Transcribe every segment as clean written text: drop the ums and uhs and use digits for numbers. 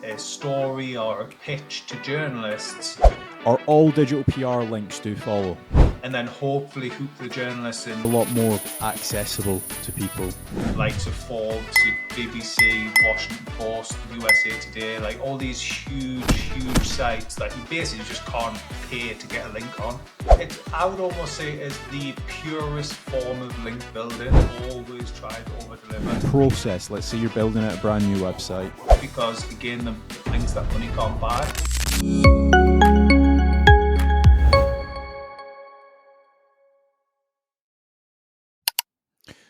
a story or a pitch to journalists, Or all digital PR links do follow. and then hopefully hook the journalists in. A lot more accessible to people. Likes of Forbes, BBC, Washington Post, USA Today, like all these huge sites that you basically just can't pay to get a link on. I would almost say it is the purest form of link building. Always try to over-deliver. Process. Let's say you're building out a brand new website. Because again, the links that money can't buy.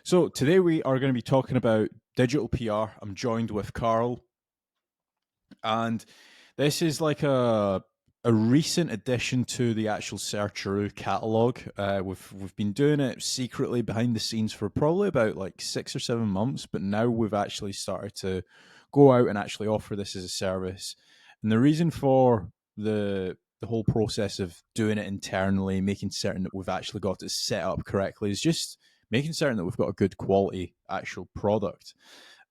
So today we are going to be talking about digital PR. I'm joined with Karl, and this is like a recent addition to the actual Searcheroo catalog. We've been doing it secretly behind the scenes for probably about like 6 or 7 months, but now we've actually started to go out and actually offer this as a service. And the reason for the whole process of doing it internally, making certain that we've actually got it set up correctly, is just making certain that we've got a good quality actual product.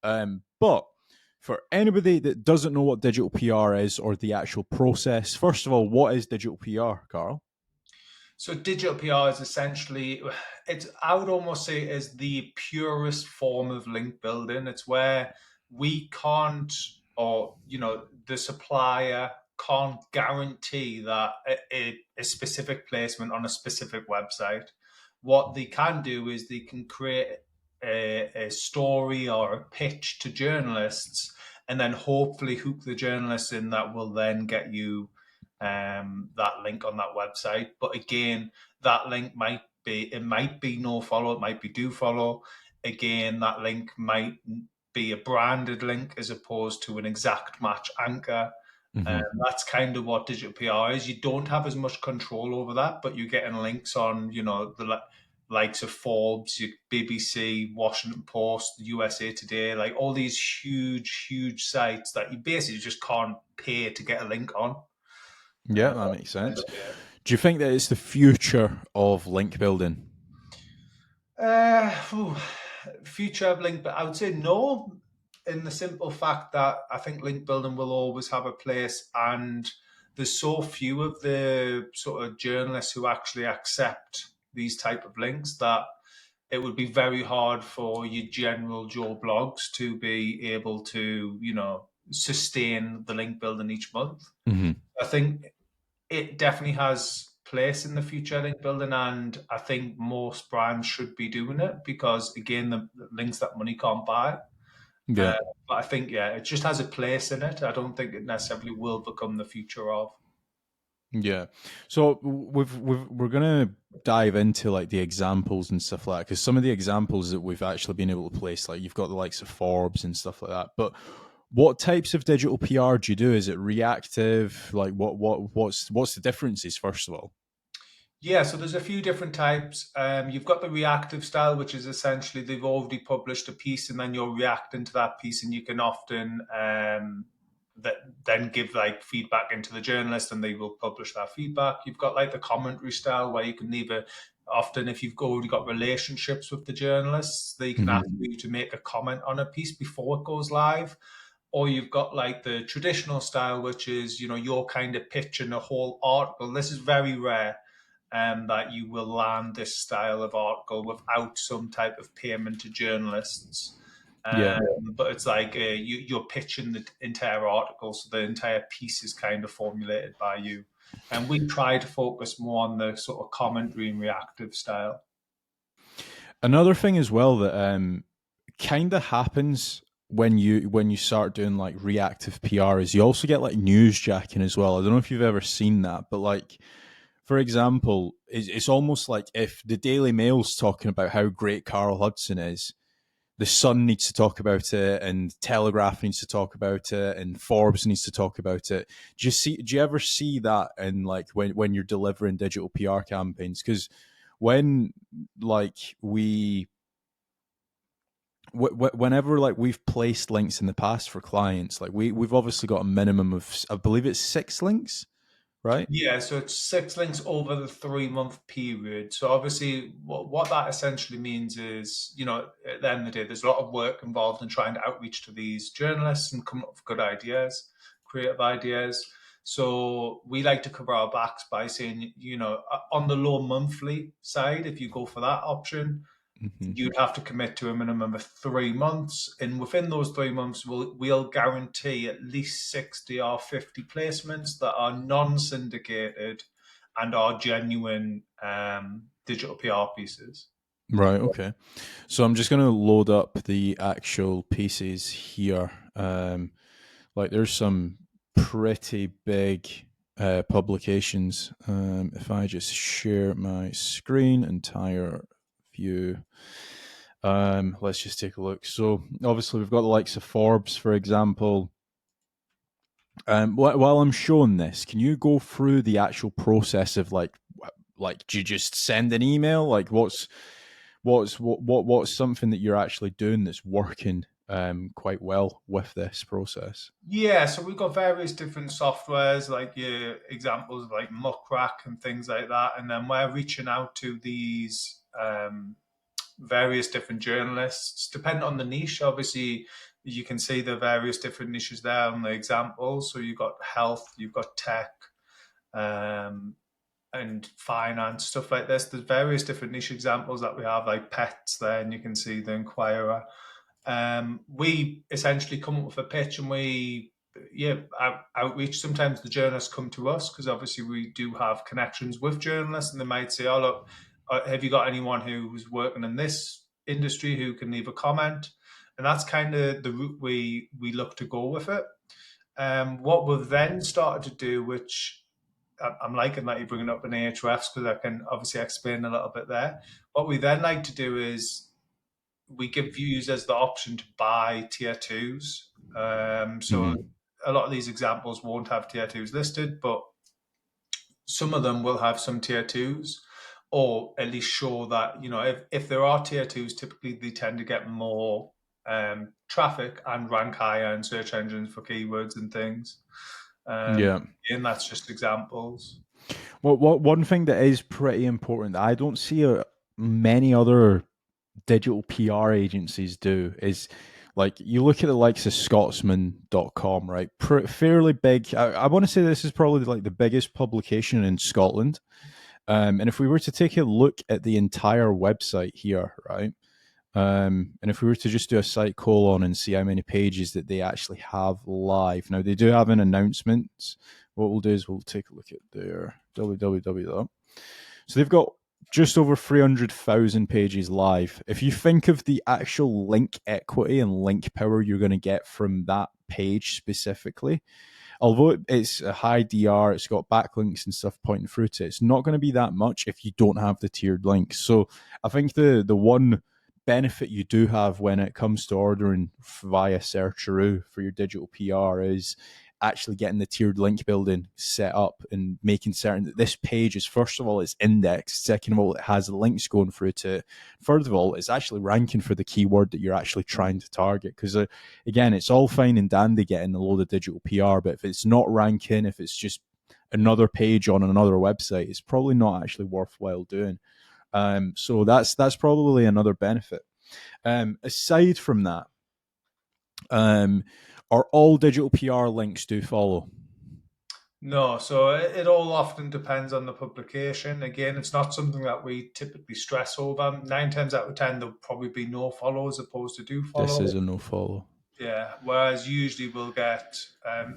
But for anybody that doesn't know what digital PR is or the actual process, first of all, what is digital PR, Karl? So digital PR is essentially, I would almost say is the purest form of link building. It's where we can't, or, the supplier can't guarantee that a specific placement on a specific website. What they can do is they can create a story or a pitch to journalists, and then hopefully hook the journalists in that will then get you that link on that website. But again, that link might be no follow, it might be do follow. Again, that link might be a branded link as opposed to an exact match anchor. That's kind of what digital PR is. You don't have as much control over that, but you're getting links on, the likes of Forbes, BBC, Washington Post, USA Today, like all these huge sites that you basically just can't pay to get a link on. Yeah, that makes sense. Do you think that it's the future of link building? Future of link, but I would say no, in the simple fact that I think link building will always have a place, and there's so few of the sort of journalists who actually accept these type of links that it would be very hard for your general Joe blogs to be able to, sustain the link building each month. I think it definitely has place in the future link building, and I think most brands should be doing it because again, the links that money can't buy. Yeah. But I think it just has a place in it. I don't think it necessarily will become the future of. Yeah. So we're gonna dive into like the examples and stuff like that, because some of the examples that we've actually been able to place, like you've got the likes of Forbes and stuff like that. But what types of digital PR do you do? Is it reactive? Like what's the differences, first of all? Yeah, so there's a few different types. You've got the reactive style, which is essentially they've already published a piece and then you're reacting to that piece, and you can often then give like feedback into the journalist and they will publish that feedback. You've got like the commentary style where you can leave often if you've already got relationships with the journalists, they can ask you to make a comment on a piece before it goes live. Or you've got like the traditional style, which is, you're kind of pitching a whole article. This is very rare that you will land this style of article without some type of payment to journalists. Yeah. But it's like you're pitching the entire article, so the entire piece is kind of formulated by you. And we try to focus more on the sort of commentary and reactive style. Another thing as well that kind of happens when you start doing like reactive PR is you also get like newsjacking as well. I don't know if you've ever seen that, but like, for example, it's almost like if the Daily Mail's talking about how great Karl Hudson is, the Sun needs to talk about it, and Telegraph needs to talk about it, and Forbes needs to talk about it. Do you ever see that in like when you're delivering digital PR campaigns? Because when like whenever like we've placed links in the past for clients, like we've obviously got a minimum of, I believe it's 6 links, right? Yeah, so it's 6 links over the 3 month period. So obviously, what that essentially means is, at the end of the day, there's a lot of work involved in trying to outreach to these journalists and come up with good ideas, creative ideas. So we like to cover our backs by saying, on the low monthly side, if you go for that option, Hmm. you'd have to commit to a minimum of 3 months, and within those 3 months, we'll guarantee at least 60 or 50 placements that are non-syndicated and are genuine digital PR pieces. Right. Okay. So I'm just going to load up the actual pieces here. Like there's some pretty big publications. If I just share my screen, entire view, let's just take a look. So obviously we've got the likes of Forbes, for example. While I'm showing this, can you go through the actual process of like do you just send an email? Like what's something that you're actually doing that's working quite well with this process? Yeah, so we've got various different softwares, like your examples of like Muckrack and things like that, and then we're reaching out to these various different journalists, depending on the niche. Obviously, you can see the various different niches there on the examples. So you've got health, you've got tech, um, and finance, stuff like this. There's various different niche examples that we have, like pets there, and you can see the Inquirer. We essentially come up with a pitch, and outreach. Sometimes the journalists come to us because obviously we do have connections with journalists, and they might say, "Oh, look, have you got anyone who's working in this industry who can leave a comment?" And that's kind of the route we look to go with it. What we've then started to do, which I'm liking that you're bringing up an AHRFs because I can obviously explain a little bit there. What we then like to do is we give users the option to buy tier twos. So Hmm. a lot of these examples won't have tier twos listed, but some of them will have some tier twos, or at least show that, if there are tier twos, typically they tend to get more traffic and rank higher in search engines for keywords and things. Um, Yeah. and that's just examples. Well, one thing that is pretty important that I don't see many other digital PR agencies do is like you look at the likes of Scotsman.com, right? Fairly big. I want to say this is probably like the biggest publication in Scotland. And if we were to take a look at the entire website here, right? And if we were to just do a site colon and see how many pages that they actually have live, now they do have an announcement. What we'll do is we'll take a look at their www. So they've got just over 300,000 pages live. If you think of the actual link equity and link power you're going to get from that page specifically, although it's a high DR, it's got backlinks and stuff pointing through to it, it's not going to be that much if you don't have the tiered links. So I think the one benefit you do have when it comes to ordering via Searcheroo for your digital PR is actually getting the tiered link building set up and making certain that this page is, first of all, it's indexed, second of all, it has links going through to it, third of all, it's actually ranking for the keyword that you're actually trying to target. Because again, it's all fine and dandy getting a load of digital PR, but if it's not ranking, if it's just another page on another website, it's probably not actually worthwhile doing. So that's probably another benefit. Aside from that, um, are all digital PR links do follow? No, so it all often depends on the publication. Again, it's not something that we typically stress over. 9 times out of 10, there'll probably be no follow as opposed to do This follow. is a no follow. Yeah, whereas usually we'll get,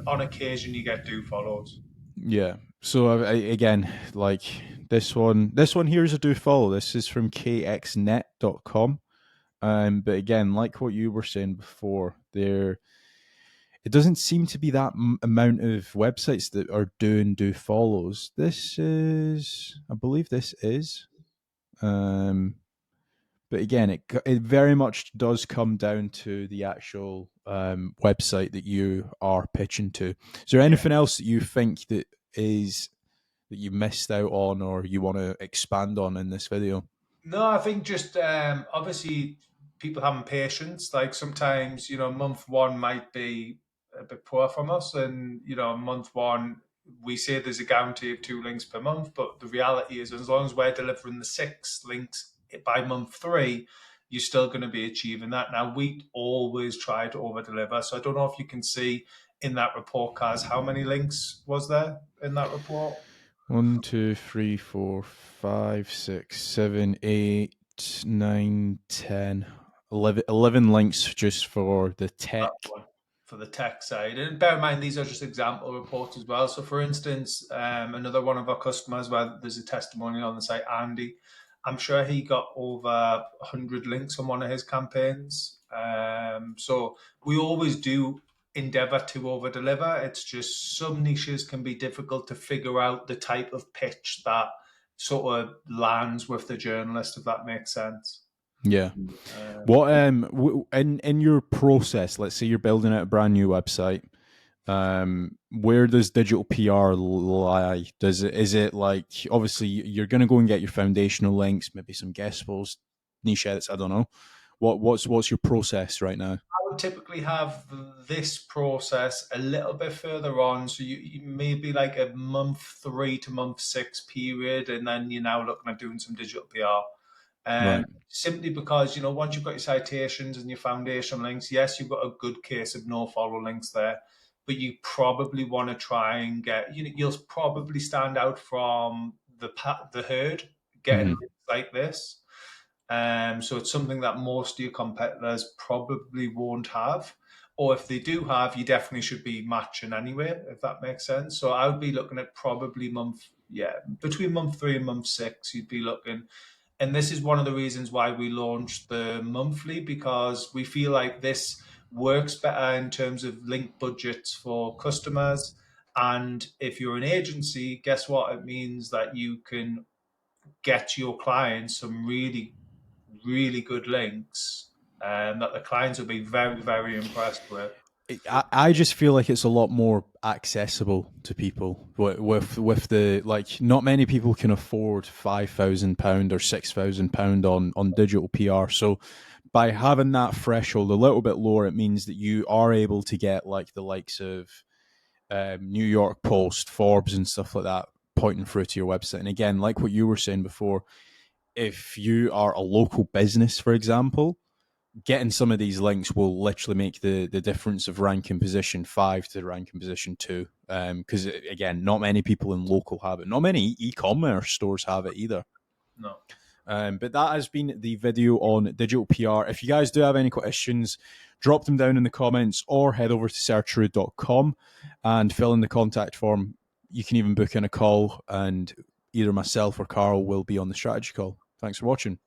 on occasion, you get do follows. Yeah. So again, like this one here is a do follow. This is from kxnet.com. But again, like what you were saying before, there it doesn't seem to be that amount of websites that are doing do follows. This is, I believe, this is. Um, but again, it very much does come down to the actual website that you are pitching to. Is there Yeah. anything else that you think that you missed out on or you want to expand on in this video? No, I think just obviously people having patience. Like sometimes, month one might be a bit poor from us, and month one we say there's a guarantee of 2 links per month, but the reality is, as long as we're delivering the 6 links by month 3, you're still going to be achieving that. Now, we always try to over deliver. So I don't know if you can see in that report, Kaz, how many links was there in that report? 1, 2, 3, 4, 5, 6, 7, 8, 9, 10, 11 links just for the That tech. one for the tech side. And bear in mind, these are just example reports as well. So, for instance, another one of our customers where there's a testimonial on the site, Andy, I'm sure he got over 100 links on one of his campaigns. So, we always do endeavor to over deliver. It's just some niches can be difficult to figure out the type of pitch that sort of lands with the journalist, if that makes sense. Yeah. Um, What in your process, let's say you're building out a brand new website, where does digital PR lie? Is it like, obviously you're going to go and get your foundational links, maybe some guest posts, niche edits, I don't know. What's your process right now? I would typically have this process a little bit further on. So you maybe like a month 3 to month 6 period, and then you're now looking at doing some digital PR. Right. Simply because, once you've got your citations and your foundation links, yes, you've got a good case of no follow links there, but you probably want to try and get, you'll probably stand out from the herd getting Hmm. links like this. So it's something that most of your competitors probably won't have. Or if they do have, you definitely should be matching anyway, if that makes sense. So I would be looking at probably between month 3 and month 6, you'd be looking. And this is one of the reasons why we launched the monthly, because we feel like this works better in terms of link budgets for customers. And if you're an agency, guess what? It means that you can get your clients some really really good links that the clients will be very, very impressed with. I just feel like it's a lot more accessible to people with the, like, not many people can afford £5,000 or £6,000 on digital PR. So by having that threshold a little bit lower, it means that you are able to get like the likes of New York Post, Forbes, and stuff like that pointing through to your website. And again, like what you were saying before, if you are a local business, for example, getting some of these links will literally make the difference of ranking position 5 to ranking position 2. Because again, not many people in local have it. Not many e-commerce stores have it either. No. But that has been the video on digital PR. If you guys do have any questions, drop them down in the comments or head over to searcheroo.com and fill in the contact form. You can even book in a call, and either myself or Karl will be on the strategy call. Thanks for watching.